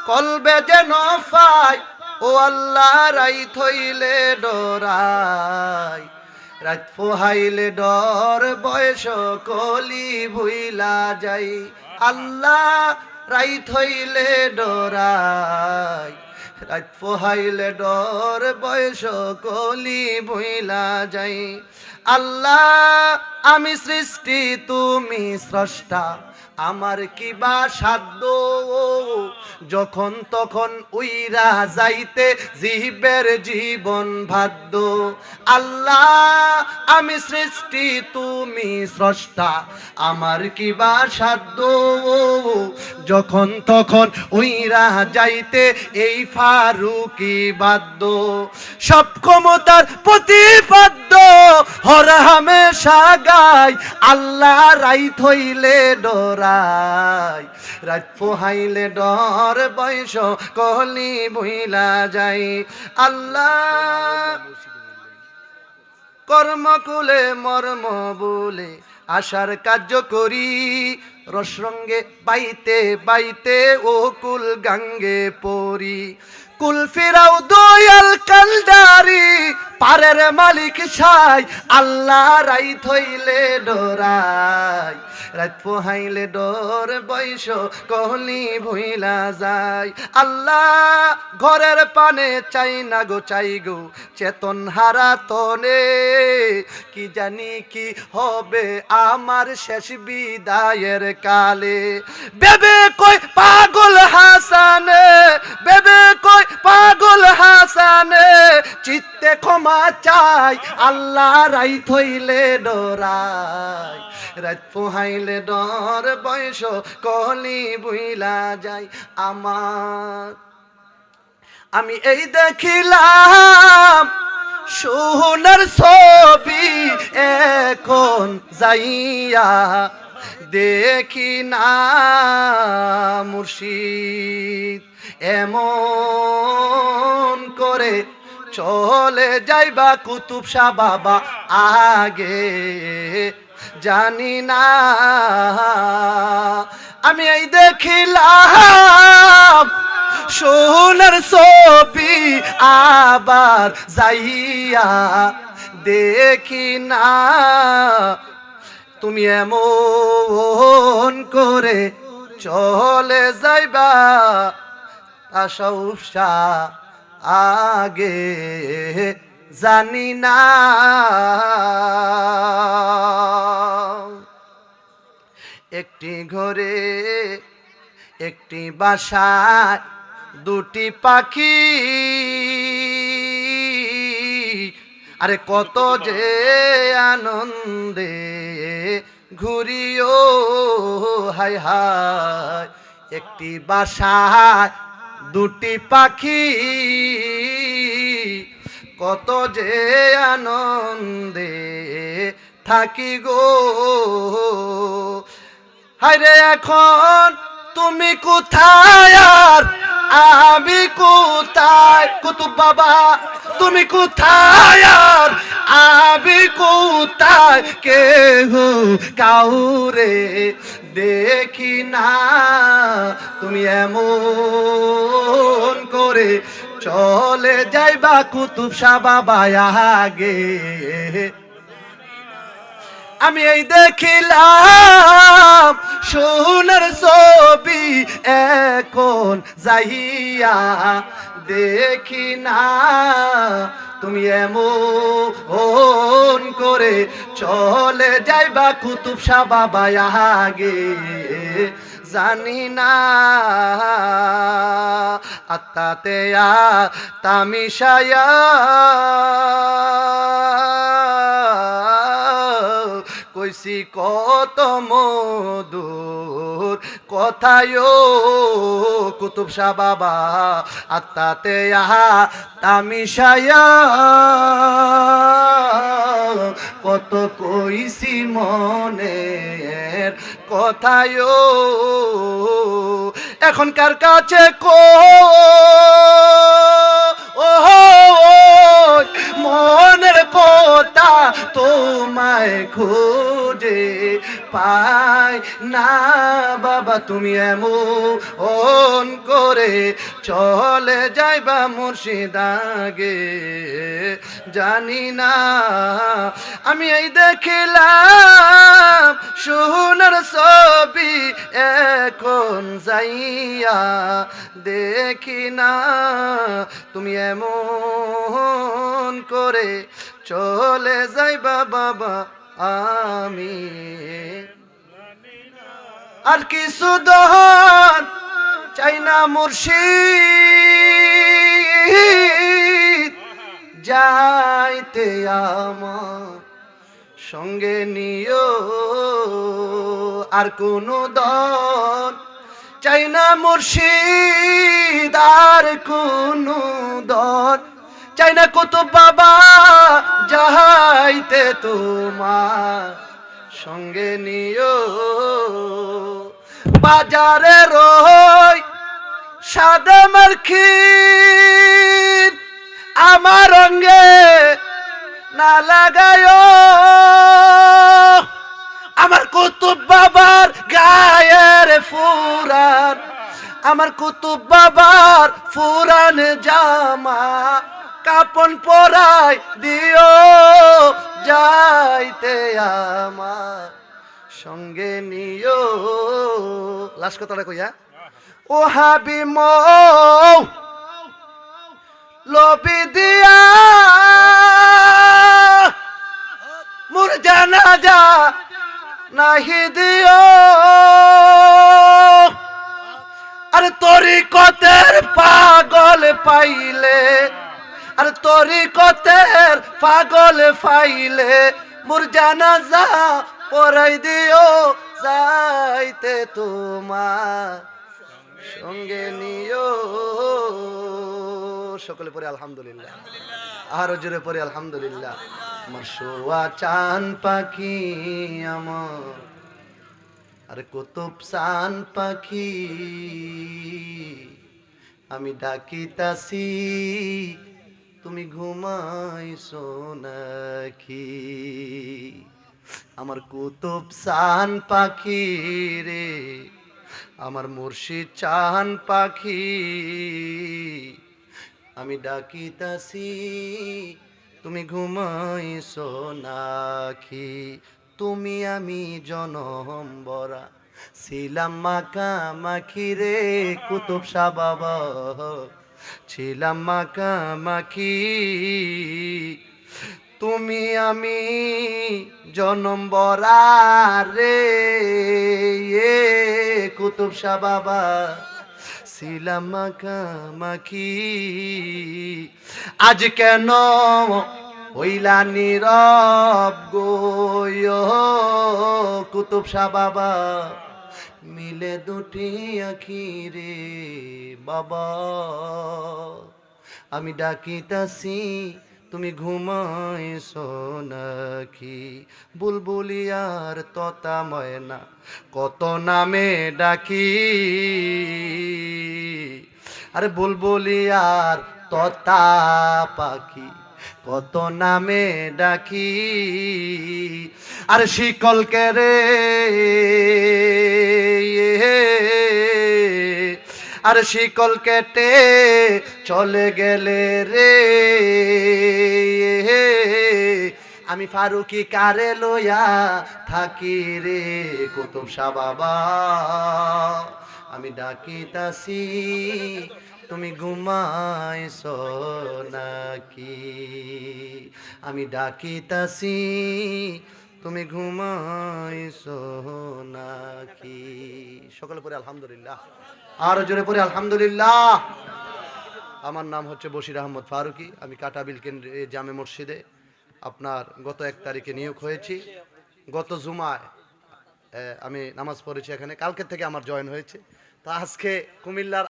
কলবে যেন পাই ও আল্লাহ রাইত হইলে ডরাই রাত পোহাইলে ডর বয়স কলি ভুইলা যাই আল্লাহ রাইত হইলে ডরাই রাত পোহাইলে ডর বয়স কলি ভুইলা যাই আল্লাহ আমি সৃষ্টি তুমি স্রষ্টা আমার কিবা সাধ্য যখন তখন উইরা যাইতে জীবের জীবন ভাদ্য আল্লাহ আমি সৃষ্টি তুমি স্রষ্টা আমার কিবা সাধ্য যখন তখন উইরা যাইতে এই ফারুকি বাদ্য সব ক্ষমতার প্রতিপাদ্য হর হামেশা গাই আল্লাহ রাইত হইলে ডরাই রাত পোহাইলে ডর বয়স কলি ভুইলা যাই আল্লাহ কর্মকুলে মর্ম বলে আশার কার্য করি রসরঙ্গে বাইতে বাইতে ও কুল গাঙ্গে পরি কুল ফিরাও দয়াল কালদারি পারের মালিক সাই আল্লাহ রাইত হইলে ডরাই রাত পোহাইলে ডর বয়স কহলি ভুইলা যায় আল্লাহ ঘরের পানে চাই না গো চাই গো চেতন হারা তনে কি জানি কি হবে আমার শেষ বিদায়ের কালে বেবে কই পাগল হাসানে বেবে কই পাগল হাসানে চিত্তে ক্ষমা চাই আল্লাহ রাইত হইলে ডরাই রাত পোহাইলে ডর বয়স কলি বুইলা যাই আমার আমি এই দেখিলাম সোনার ছবি এখন যাইয়া দেখি না মুর্শিদ এমন করে চলে যাইবা কুতুব শাহ বাবা আগে জানি না আমি এই দেখিলাম সোনার ছবি আবার যাইয়া দেখি না তুমি এমন করে চলে যাইবা আশা আগে জানি না একটি ঘরে একটি বাসায় দুটি পাখি আরে কত যে আনন্দে ঘুরিও হায় হায় একটি বাসায় দুটি পাখি কত যে আনন্দে থাকি গো হায়রে এখন তুমি কোথায় আর আমি কোথায় কুতুব বাবা তুমি কোথায় আর আমি কোথায় কেহ কাউরে দেখি না তুমি এমন করে চলে যাইবা কুতুব শাহ বাবা আগে আমি এই দেখিলাম সোনার ছবি এখন যাইয়া দেখি না তুমি এমন করে চলে যাইবা কুতুব শাহ বাবা আগে জানি না আত্মাতে তামিশায়া কইছি কত মধুর কথায় কুতুব শাহ বাবা আত্মাতে তামিশায়া কত কইছি মনের কথায় এখনকার কাছে মনের কথা তোমায় খোঁজে পাই না বাবা, তুমি এমন করে চলে যাইবা মুর্শিদাগে, জানি না আমি এই দেখিলাম সোনার ছবি, এখন যাইয়া দেখি না তুমি এমন করে চলে যাইবা বাবা, আমি আর কিছু দহন চাই না মুর্শিদ, যাইতে আমার সঙ্গে নিও, আর কোনো দন চাই না মুর্শিদ, আর কোনো দন চাই না কুতুব বাবা, যাইতে তোমার সঙ্গে নিও। বাজারে রই সাদা মার্কিন আমার রঙে না লাগায়, আমার কুতুব বাবার গায়ের ফুরান, আমার কুতুব বাবার ফুরান জামা কাপন পরাই দিও, যাইতে আমার সঙ্গে নিও। লাস্ট কথাটা কইয়া, ও হাবি মৌ লবি দিয়া মোর জানাজা নাহি দিও, আরে তরিকতের পাগল পাইলে, আরে তরিকতের পাগল পাইলে মোর জানাজা পড়াই দিও, যাইতে তোমার সঙ্গে নিও। সকলে পড়ে আলহামদুলিল্লাহ, আরো জোরে পড়ে আলহামদুলিল্লাহ। আমার শোয়া চান পাখি আমার, আরে কুতুব চান পাখি, আমি ডাকিতাছি তুমি ঘুমাইছো নাকি, আমার কুতুব চান পাখি রে, আমার মুর্শিদ চান পাখি, আমি ডাকিতাছি তুমি ঘুমাইছো নাকি। তুমি আমি জনম বরা ছিলাম মাখামাখি রে কুতুব শাহ বাবা, ছিলাম মাখামাখি, তুমি আমি জনম বরা রে কুতুব শাহ বাবা, ছিলাম মাখামাখি। আজ কেন হইলা নীরব গো কুতুব শাহ বাবা, মিলে দুটি আখি রে বাবা, আমি ডাকিতাছি তুমি ঘুমাইছো নাকি। বুলবুলিয়ার ততা ময়না কত নামে ডাকি, আরে বুলবুলিয়ার ততা পাখি কত নামে ডাকি, আর শিকলকে রে, আর শিকল কেটে চলে গেলে রে, আমি ফারুকি কারে লইয়া থাকি রে কুতুব শাহ বাবা, আমি ডাকিতাছি তুমি ঘুমাইছো নাকি, আমি ডাকিতাছি তুমি ঘুমাইছো নাকি। সকলে পড়ে আলহামদুলিল্লাহ, আরো জোরে পড়ে আলহামদুলিল্লাহ। আমার নাম হচ্ছে বশির আহমদ ফারুকি, আমি কাটাবিল কেন্দ্রে জামে মসজিদে আপনার গত 1 তারিখে নিয়োগ হয়েছি। গত জুমায় আমি নামাজ পড়েছি এখানে, কালকে থেকে আমার জয়েন হয়েছে। তো আজকে কুমিল্লার